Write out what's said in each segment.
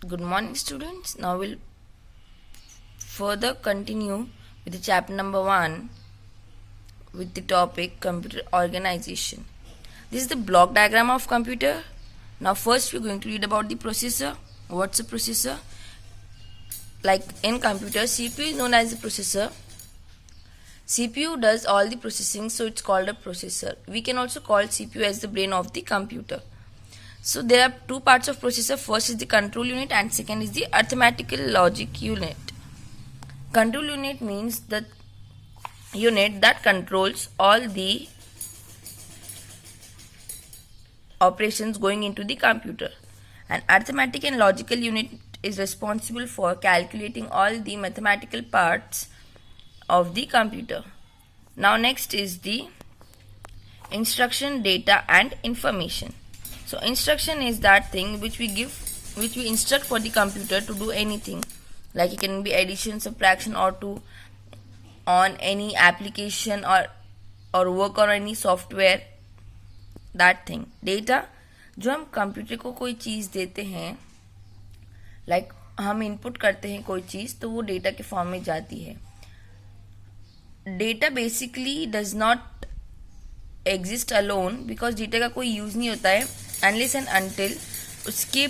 Good morning, students. Now we'll further continue with the chapter number 1 with the topic computer organization. This is the block diagram of computer. Now first we're going to read about the processor. What's a processor? Like in computer, CPU is known as the processor. CPU does all the processing, so it's called a processor. We can also call CPU as the brain of the computer. So there are two parts of processor. First is the control unit and second is the arithmetical logic unit. Control unit means the unit that controls all the operations going into the computer. An arithmetic and logical unit is responsible for calculating all the mathematical parts of the computer. Now next is the instruction, data and information. So instruction is that thing which we instruct for the computer to do anything. Like it can be addition, subtraction or to on any application or work on any software, that thing. Data, जो हम computer को कोई चीज़ देते हैं, like हम input करते हैं कोई चीज़, तो वो डेटा के फॉर्म में जाती है. Data basically does not exist alone because data का कोई यूज़ नहीं होता है अनलेस एंड अनटिल उसके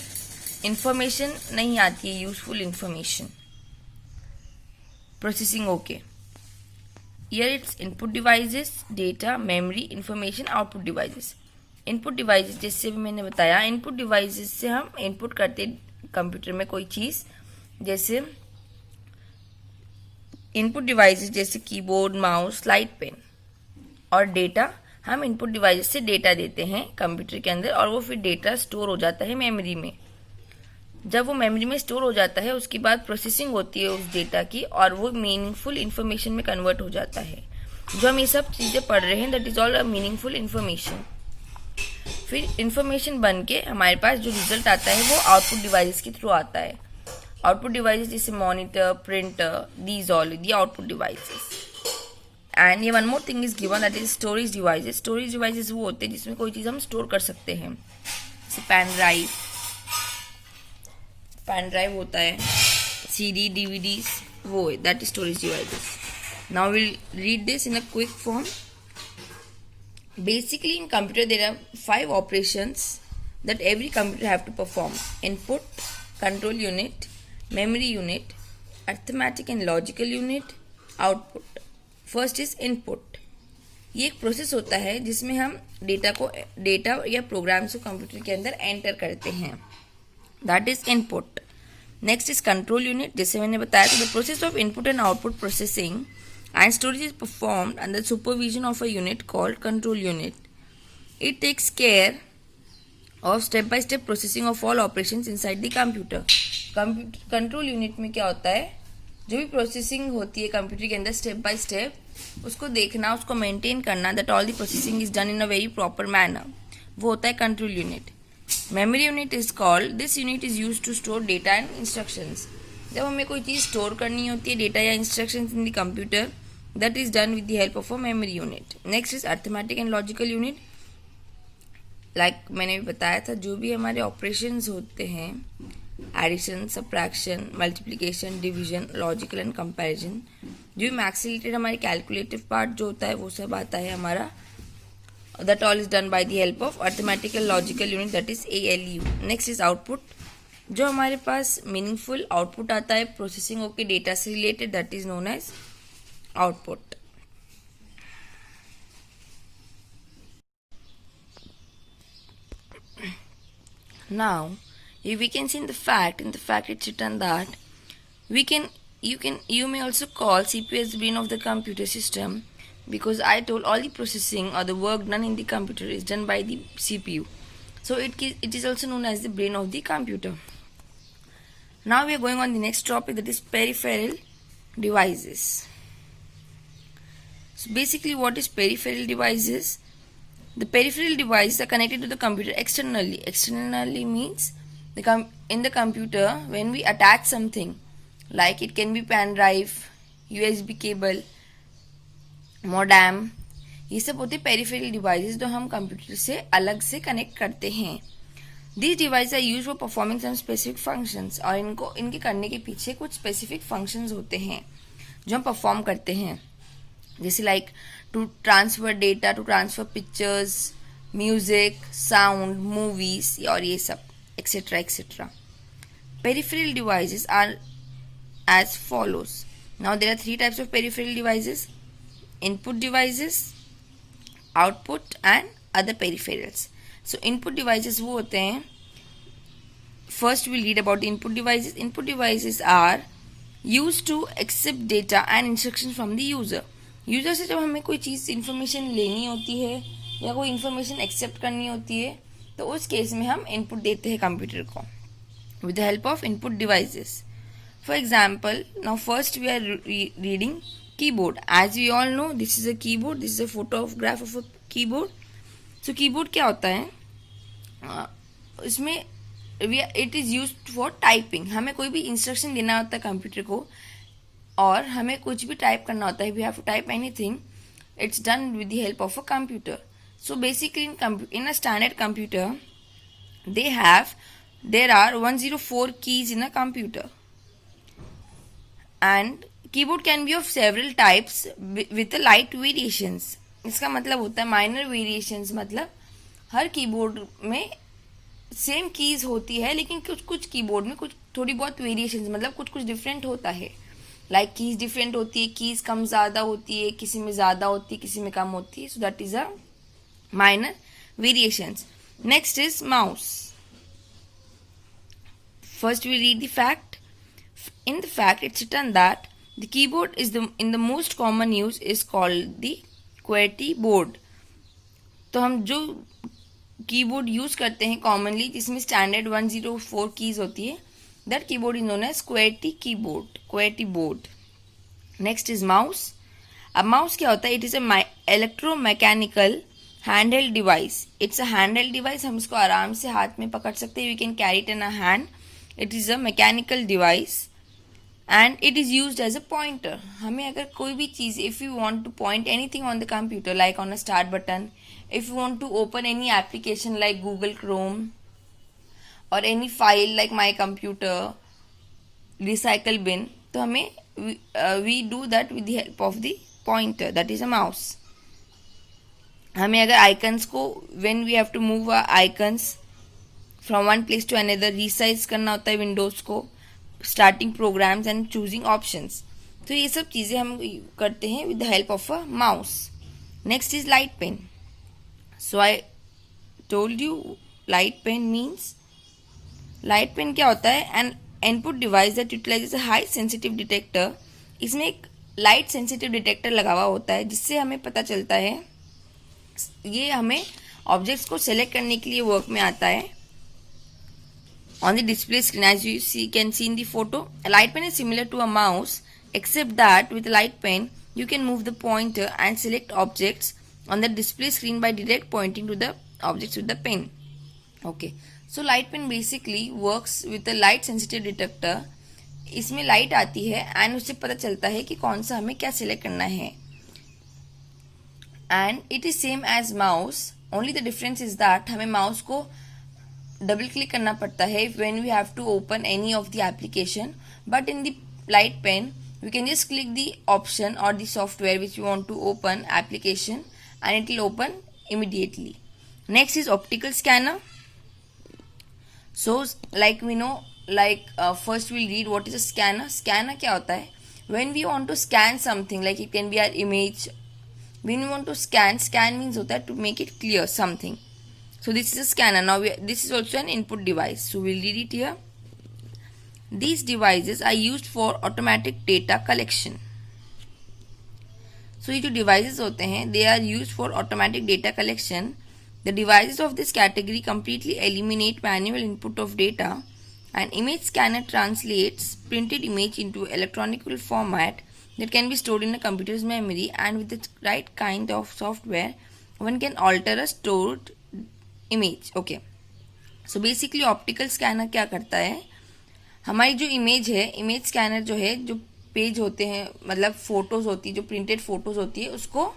इंफॉर्मेशन नहीं आती है, useful information. Processing okay. Here it's input devices, data, memory, information, output devices. Input devices जैसे भी मैंने बताया, input devices से हम input करते कंप्यूटर में कोई चीज़, जैसे input devices जैसे कीबोर्ड, माउस, लाइट, पेन. और डेटा, हम इनपुट डिवाइस से डेटा देते हैं कंप्यूटर के अंदर और वो फिर डेटा स्टोर हो जाता है मेमोरी में. जब वो मेमोरी में स्टोर हो जाता है उसके बाद प्रोसेसिंग होती है उस डेटा की और वो मीनिंगफुल इन्फॉर्मेशन में कन्वर्ट हो जाता है. जो हम ये सब चीज़ें पढ़ रहे हैं that is all a meaningful information. फिर इन्फॉर्मेशन बन के हमारे पास जो रिजल्ट आता है वो आउटपुट डिवाइस के थ्रू आता है. आउटपुट डिवाइस जैसे monitor, printer, these all the output devices. And ये one more thing is given that is storage devices. Storage devices वो होते हैं जिसमें कोई चीज़ हम स्टोर कर सकते हैं, जैसे पैन ड्राइव होता है, CD, DVDs, वो है, that is storage devices. Now will read this in a quick form. Basically in computer there are 5 operations that every computer have to perform: input, control unit, memory unit, arithmetic and logical unit, output. First is input. ये एक process होता है जिसमें हम data या programmes को computer के अंदर एंटर करते हैं, that is input. Next is control unit. जैसे मैंने बताया तो the process of input and output processing and storage is performed under supervision of a unit called control unit. It takes care of step by step processing of all operations inside the computer. Control unit में क्या होता है, जो भी processing होती है computer के अंदर स्टेप बाय स्टेप उसको देखना, उसको मेंटेन करना, that all the processing is done in a very proper manner, वो होता है control unit. Memory unit is called, this unit is use to store data and instructions. जब हमें कोई चीज़ स्टोर करनी होती है, डेटा या instructions in the computer, that is done with the help of a memory unit. Next is arithmetic and logical unit. Like मैंने भी बताया था, जो भी हमारे ऑपरेशंस होते हैं, addition, subtraction, multiplication, division, logical and comparison, जो भी मैथ्स से रिलेटेड हमारे कैलकुलेटिव पार्ट जो होता है वो सब आता है हमारा. That all is done by the help of arithmetical logical unit, that is ALU. Next is output. जो हमारे पास मीनिंगफुल आउटपुट आता है प्रोसेसिंग होकर डेटा से related, that is known as output. Now we can see in the fact it's written that you may also call CPU as the brain of the computer system, because I told all the processing or the work done in the computer is done by the CPU. So it is also known as the brain of the computer. Now we are going on the next topic, that is peripheral devices. So basically what is peripheral devices? The peripheral devices are connected to the computer externally. Externally means in the computer when we attach something, like it can be pen drive, USB cable, modem, ये सब होते peripheral devices जो हम computer से अलग से connect करते हैं. These devices are used for performing some specific functions, और इनके करने के पीछे कुछ specific functions होते हैं जो हम perform करते हैं, जैसे like to transfer data, to transfer pictures, music, sound, movies और ये सब etc etc. Peripheral devices are as follows. Now there are three types of peripheral devices: input devices, output and other peripherals. So input devices वो होते हैं, first we'll read about the input devices. Input devices are used to accept data and instructions from the user. User से जब हमें कोई चीज़ information लेनी होती है या कोई इन्फॉर्मेशन एक्सेप्ट करनी होती है तो उस केस में हम इनपुट देते हैं कंप्यूटर को with the help of input devices. For example, now first we are reading keyboard. As we all know, this is a keyboard. This is a photograph of a keyboard. So keyboard क्या होता है? इसमें it is use for typing. हमें कोई भी instruction देना होता है कंप्यूटर को और हमें कुछ भी टाइप करना होता है. We have to type anything. It's done with the help of a computer. So basically in a standard computer there are 104 keys in a computer, and keyboard can be of several types with the light variations. इसका मतलब होता है minor variations, मतलब हर keyboard में same keys होती है लेकिन कुछ कीबोर्ड में कुछ थोड़ी बहुत वेरिएशंस, मतलब कुछ डिफरेंट होता है. लाइक कीज डिफरेंट होती है, कीज कम ज़्यादा होती है, किसी में ज़्यादा होती है, किसी में कम होती है. So that is a minor variations. Next is mouse. First we read the fact. In the fact it's written that the keyboard is in the most common use is called the QWERTY board. तो हम जो keyboard use करते हैं commonly जिसमें standard 104 keys होती है, that keyboard is known as QWERTY keyboard, QWERTY board. Next is mouse. अब mouse क्या होता है? It is a electromechanical handheld device. It's a handheld device. हम इसको आराम से हाथ में पकड़ सकते हैं. We can carry it in a hand. It is a mechanical device and it is used as a pointer. हमें अगर कोई भी चीज़, if you want to point anything on the computer like on a start button, if you want to open any application like Google Chrome or any file like my computer, recycle bin, तो हमें we do that with the help of the pointer, that is a mouse. हमें अगर icons को, when we have to move our icons from one place to another, resize करना होता है windows को, starting programs and choosing options, तो ये सब चीज़ें हम करते हैं with the help of a mouse. Next is light pen. So I told you light pen means, light pen क्या होता है? An input device that utilizes a high sensitive detector. इसमें एक लाइट सेंसिटिव डिटेक्टर लगा हुआ होता है जिससे हमें पता चलता है, ये हमें ऑब्जेक्ट्स को सेलेक्ट करने के लिए वर्क में आता है. On the display screen, as you can see in the photo, a light pen is similar to a mouse, except that with a light pen, you can move the pointer and select objects on the display screen by direct pointing to the objects with the pen. Okay, so light pen basically works with a light sensitive detector. इसमें light आती है and उससे पता चलता है कि कौन सा हमें क्या सिलेक्ट करना है. And it is same as mouse, only the difference is that हमें माउस को डबल क्लिक करना पड़ता है when we have to open any of the application, but in the light pen we can just click the option or the software which we want to open application and it will open immediately. Next is optical scanner. So like we know, first we'll read what is a scanner. Scanner क्या होता है? When we want to scan something, like it can be our image, when we want to scan means होता है to make it clear something. So this is a scanner. Now this is also an input device. So we'll read it here. These devices are used for automatic data collection. So ये जो devices होते हैं, they are used for automatic data collection. The devices of this category completely eliminate manual input of data. An image scanner translates printed image into electronic format that can be stored in a computer's memory, and with the right kind of software, one can alter a stored image. Okay, so basically optical scanner क्या करता है? हमारी जो image है, image scanner जो है, जो page होते हैं, मतलब फोटोज होती है, जो प्रिंटेड फोटोज होती है, उसको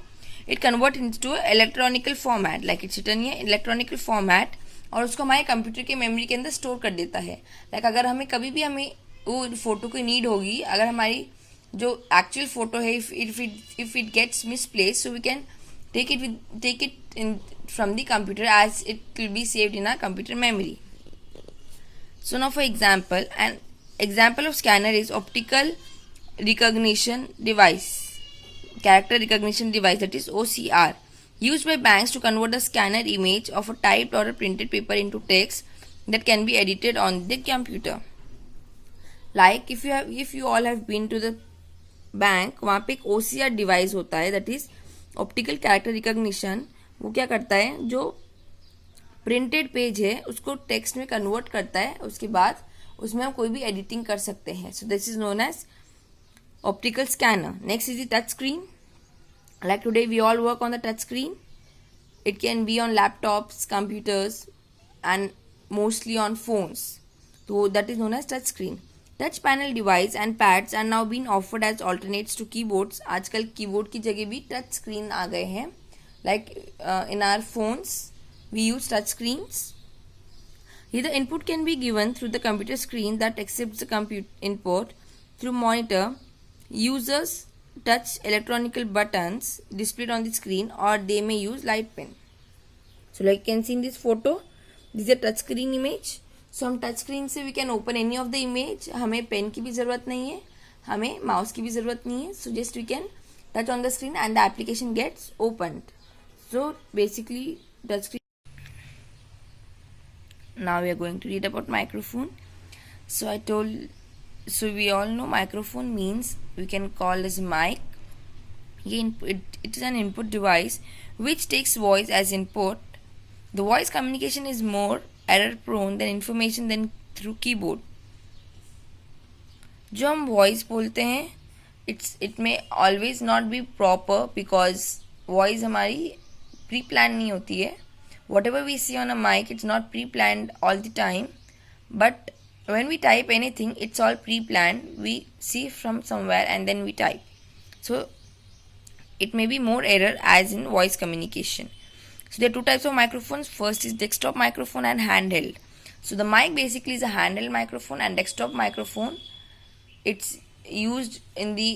it convert into electronical format, like it's written here, electronical format, और उसको हमारे कंप्यूटर के मेमोरी के अंदर स्टोर कर देता है। लाइक अगर हमें कभी भी हमें वो फोटो की नीड होगी, अगर हमारी जो एक्चुअल फोटो है if it gets misplace, so we can take it in from the computer as it will be saved in our computer memory. So now for example, an example of scanner is optical recognition device, character recognition device, that is OCR, used by banks to convert the scanner image of a typed or a printed paper into text that can be edited on the computer. Like if you all have been to the bank, वहाँ पे एक OCR device होता है, that is optical character recognition. वो क्या करता है, जो प्रिंटेड पेज है उसको टेक्स्ट में कन्वर्ट करता है, उसके बाद उसमें हम कोई भी एडिटिंग कर सकते हैं. So this is known as optical scanner. Next is the touch screen. Like today we all work on the touch screen. It can be on laptops, computers and mostly on phones. तो that is known as touch screen. Touch panel device and pads are now been offered as alternates to keyboards. आजकल keyboard की जगह भी touch screen आ गए हैं. Like in our phones we use touch screens. Here the input can be given through the computer screen that accepts the input through monitor. Users touch electronical buttons displayed on the screen, or they may use light pen. So like you can see in this photo, this is a touch screen image. So हम touch screen से we can open any of the image. हमें pen की भी ज़रूरत नहीं है, हमें mouse की भी ज़रूरत नहीं है. So just we can touch on the screen and the application gets opened. So basically touch screen. Now we are going to read about microphone. So we all know microphone means we can call as mic. It is an input device which takes voice as input. The voice communication is more error prone than information than through keyboard. जो हम voice बोलते हैं it may always not be proper because voice हमारी pre plan नहीं होती है. Whatever we see on a mic, it's not pre-planned all the time, but when we type anything, it's all pre-planned. We see from somewhere and then we type. So it may be more error as in voice communication. So there are two types of microphones. First is desktop microphone and handheld. So the mic basically is a handheld microphone, and desktop microphone, it's used in the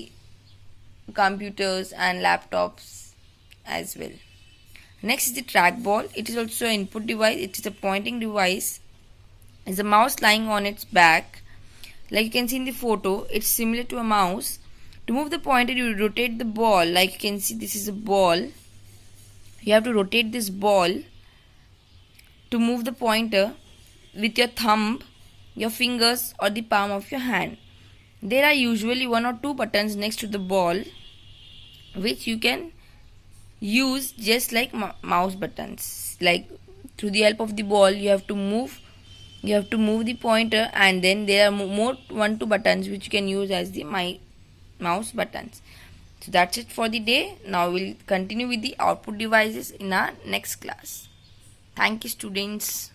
computers and laptops as well. Next is the trackball. It is also an input device. It is a pointing device. It's a mouse lying on its back. Like you can see in the photo, it's similar to a mouse. To move the pointer, you rotate the ball. Like you can see, this is a ball. You have to rotate this ball to move the pointer with your thumb, your fingers, or the palm of your hand. There are usually one or two buttons next to the ball which you can use just like mouse buttons. Like through the help of the ball, you have to move the pointer, and then there are more 1-2 buttons which you can use as the mouse buttons. So that's it for the day. Now we'll continue with the output devices in our next class. Thank you, students.